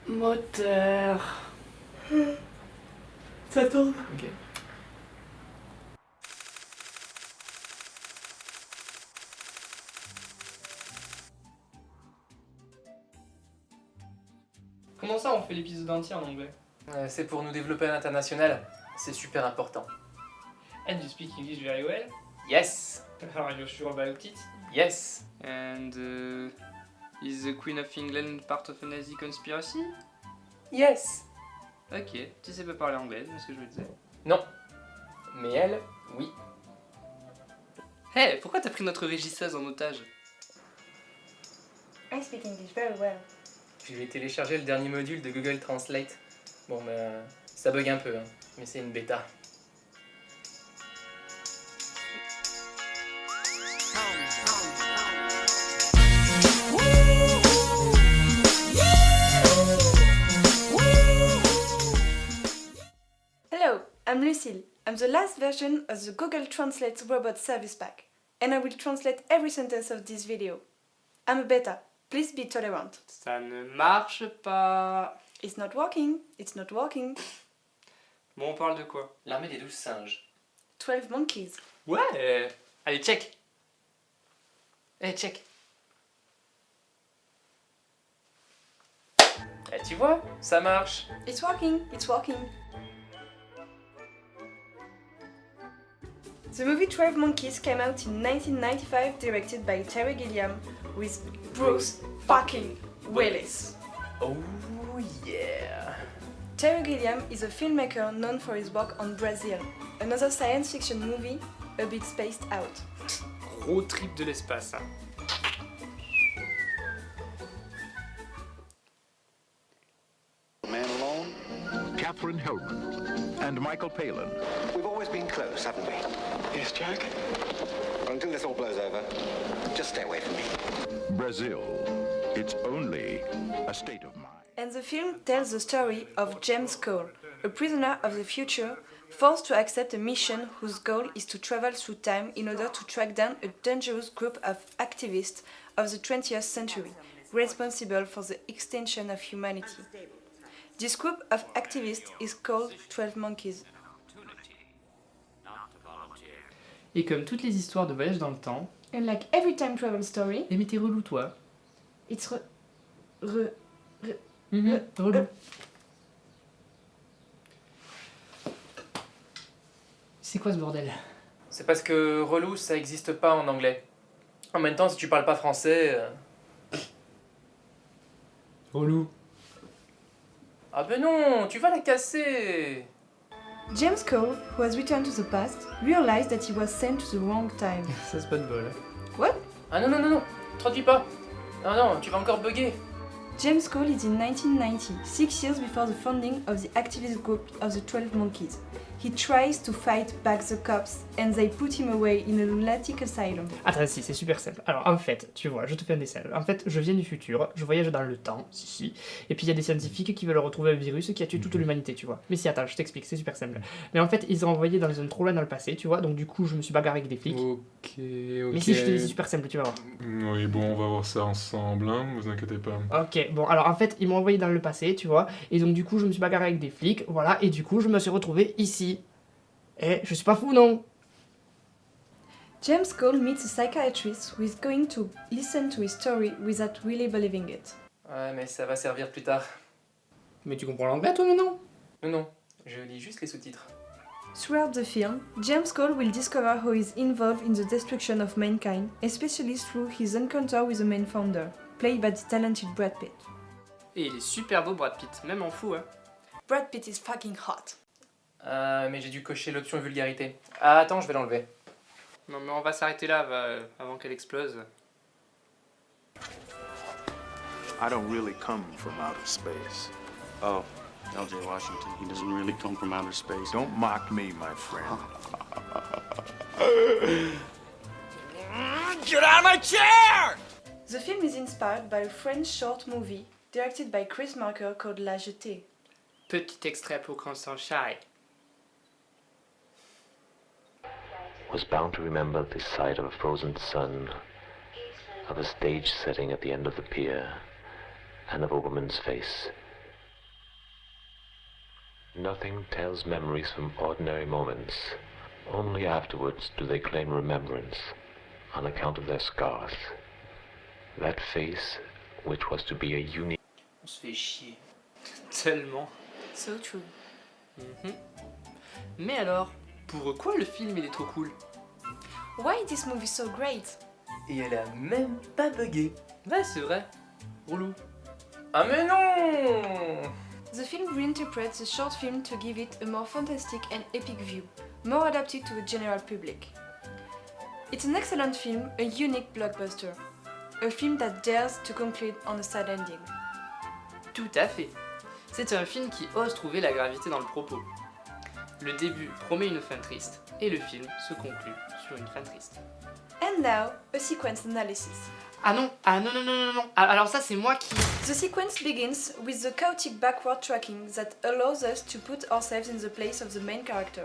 Moteur. Ça tourne. Ok. Comment ça on fait l'épisode entier en anglais? C'est pour nous développer à l'international. C'est super important. And you speak English very well? Yes. Are you sure about it? Yes. And is the Queen of England part of a Nazi conspiracy? Yes. Ok, tu sais pas parler anglais, c'est ce que je me disais. Non. Mais elle, oui. Hey, pourquoi t'as pris notre régisseuse en otage? I speak English very well. Je vais télécharger le dernier module de Google Translate. Bon, ça bug un peu, hein, mais c'est une bêta. Hello, I'm Lucille. I'm the last version of the Google Translate Robot Service Pack, and I will translate every sentence of this video. I'm a beta. Please be tolerant. Ça ne marche pas. It's not working. It's not working. Bon, on parle de quoi? L'armée des 12 singes. 12 monkeys. Ouais. Allez, check. Eh, check. Eh, tu vois, ça marche. It's working. It's working. The movie 12 Monkeys came out in 1995, directed by Terry Gilliam, with Bruce fucking Willis. Oh yeah. Terry Gilliam is a filmmaker known for his work on Brazil, another science fiction movie a bit spaced out. Gros trip de l'espace, hein. Man alone? Katherine Hellman and Michael Palin. We've always been close, haven't we? Yes, Jack? Well, until this all blows over, just stay away from me. Brazil. It's only a state of mind. And the film tells the story of James Cole, a prisoner of the future forced to accept a mission whose goal is to travel through time in order to track down a dangerous group of activists of the 20th century, responsible for the extinction of humanity. This group of activists is called 12 Monkeys. Et comme toutes les histoires de voyage dans le temps, And like every time travel story, mais t'es relou toi. it's Relou. C'est quoi ce bordel? C'est parce que relou, ça existe pas en anglais. En même temps, si tu parles pas français... Relou. Ah ben non, tu vas la casser. James Cole, who has returned to the past, realized that he was sent to the wrong time. Ça c'est pas de bol. What? Ah non, non, non, non, traduis pas. Non, non, tu vas encore bugger. James Cole is in 1990, 6 years before the founding of the activist group of the 12 Monkeys. He tries to fight back the cops and they put him away in a lunatic asylum. Attends, si, c'est super simple. Alors, en fait, tu vois, je te fais un dessin. En fait, je viens du futur, je voyage dans le temps, si. Et puis, il y a des scientifiques qui veulent retrouver un virus qui a tué toute l'humanité, tu vois. Mais si, attends, je t'explique, c'est super simple. Mais en fait, ils ont envoyé dans une zone trop loin dans le passé, tu vois. Donc, du coup, je me suis bagarré avec des flics. Ok. Mais si, je te dis, c'est super simple, tu vas voir. Oui, bon, on va voir ça ensemble, hein, vous inquiétez pas. Ok, bon, alors en fait, ils m'ont envoyé dans le passé, tu vois. Et donc, du coup, je me suis bagarré avec des flics, voilà. Et du coup, je me suis retrouvé ici. Eh, je suis pas fou, non? James Cole meets a psychiatrist who is going to listen to his story without really believing it. Ouais, mais ça va servir plus tard. Mais tu comprends l'anglais, toi, maintenant? Non, non, je lis juste les sous-titres. Throughout the film, James Cole will discover how he is involved in the destruction of mankind, especially through his encounter with the main founder, played by the talented Brad Pitt. Et il est super beau, Brad Pitt, même en fou, hein. Brad Pitt is fucking hot. Mais j'ai dû cocher l'option vulgarité. Ah, attends, je vais l'enlever. Non, mais on va s'arrêter là avant qu'elle explose. I don't really come from outer space. Oh, L.J. Washington, he doesn't really come from outer space. Don't mock me, my friend. Get out of my chair! The film is inspired by a French short movie directed by Chris Marker called La Jetée. Petit extrait pour qu'on s'en charrie. Was bound to remember the sight of a frozen sun, of a stage setting at the end of the pier, and of a woman's face Nothing tells memories from ordinary moments. Only afterwards do they claim remembrance on account of their scars. That face, which was to be a unique... On se fait chier. Tellement. So true. Mhm. Mais alors, pourquoi le film il est trop cool? Why this movie so great? Et elle a même pas bugué. Ouais, c'est vrai. Relou. Ah mais non! The film reinterprets the short film to give it a more fantastic and epic view, more adapted to the general public. It's an excellent film, a unique blockbuster. A film that dares to conclude on a sad ending. Tout à fait. C'est un film qui ose trouver la gravité dans le propos. Le début promet une fin triste, et le film se conclut sur une fin triste. And now, a sequence analysis. Ah non, non. Alors ça c'est moi qui... The sequence begins with the chaotic backward tracking that allows us to put ourselves in the place of the main character.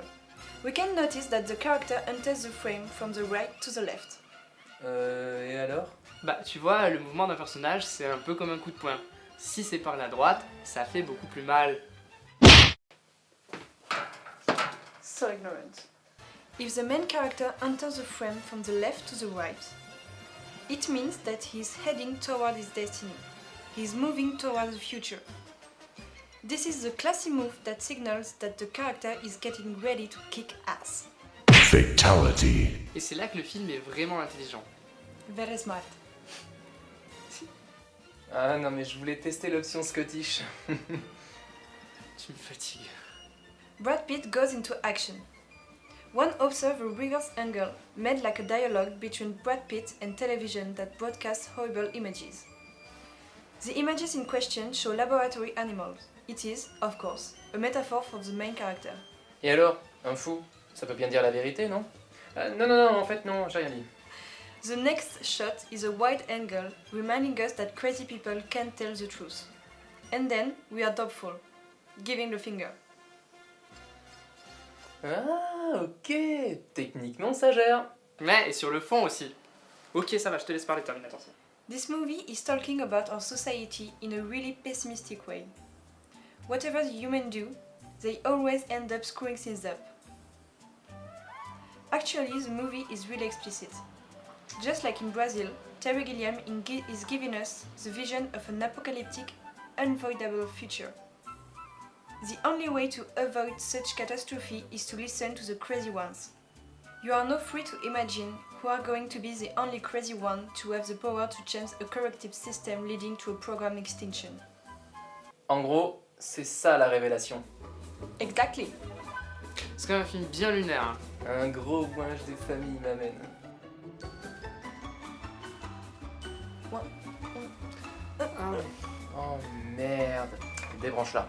We can notice that the character enters the frame from the right to the left. Et alors? Bah tu vois, le mouvement d'un personnage c'est un peu comme un coup de poing. Si c'est par la droite, ça fait beaucoup plus mal. So ignorant. If the main character enters the frame from the left to the right, it means that he is heading toward his destiny. He is moving toward the future. This is the classy move that signals that the character is getting ready to kick ass. Fatality. Et c'est là que le film est vraiment intelligent. Very smart. Ah non mais je voulais tester l'option Scottish. Tu me fatigues. Brad Pitt goes into action. One observes a reverse angle, made like a dialogue between Brad Pitt and television that broadcasts horrible images. The images in question show laboratory animals. It is, of course, a metaphor for the main character. Et alors? Un fou? Ça peut bien dire la vérité, non? Non, en fait non, j'ai rien dit. The next shot is a wide angle, reminding us that crazy people can't tell the truth. And then we are doubtful, giving the finger. Ah, ok. Techniquement, ça gère. Ouais, et sur le fond aussi. Ok, ça va, je te laisse parler, Terminator. This movie is talking about our society in a really pessimistic way. Whatever the humans do, they always end up screwing things up. Actually, the movie is really explicit. Just like in Brazil, Terry Gilliam is giving us the vision of an apocalyptic, unavoidable future. The only way to avoid such catastrophe is to listen to the crazy ones. You are now free to imagine who are going to be the only crazy one to have the power to change a corrective system leading to a program extinction. En gros, c'est ça la révélation. Exactly. C'est quand même un film bien lunaire. Hein. Un gros ouinge des familles m'amène. Ah ouais. Oh merde. Débranche-la.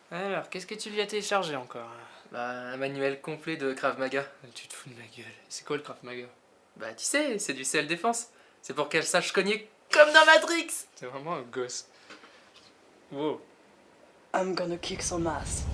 Alors, qu'est-ce que tu lui as téléchargé encore? Bah, un manuel complet de Krav Maga. Tu te fous de ma gueule. C'est quoi le Krav Maga? Bah, tu sais, c'est du self-défense. C'est pour qu'elle sache cogner comme dans Matrix. C'est vraiment un gosse. Wow. I'm gonna kick some ass.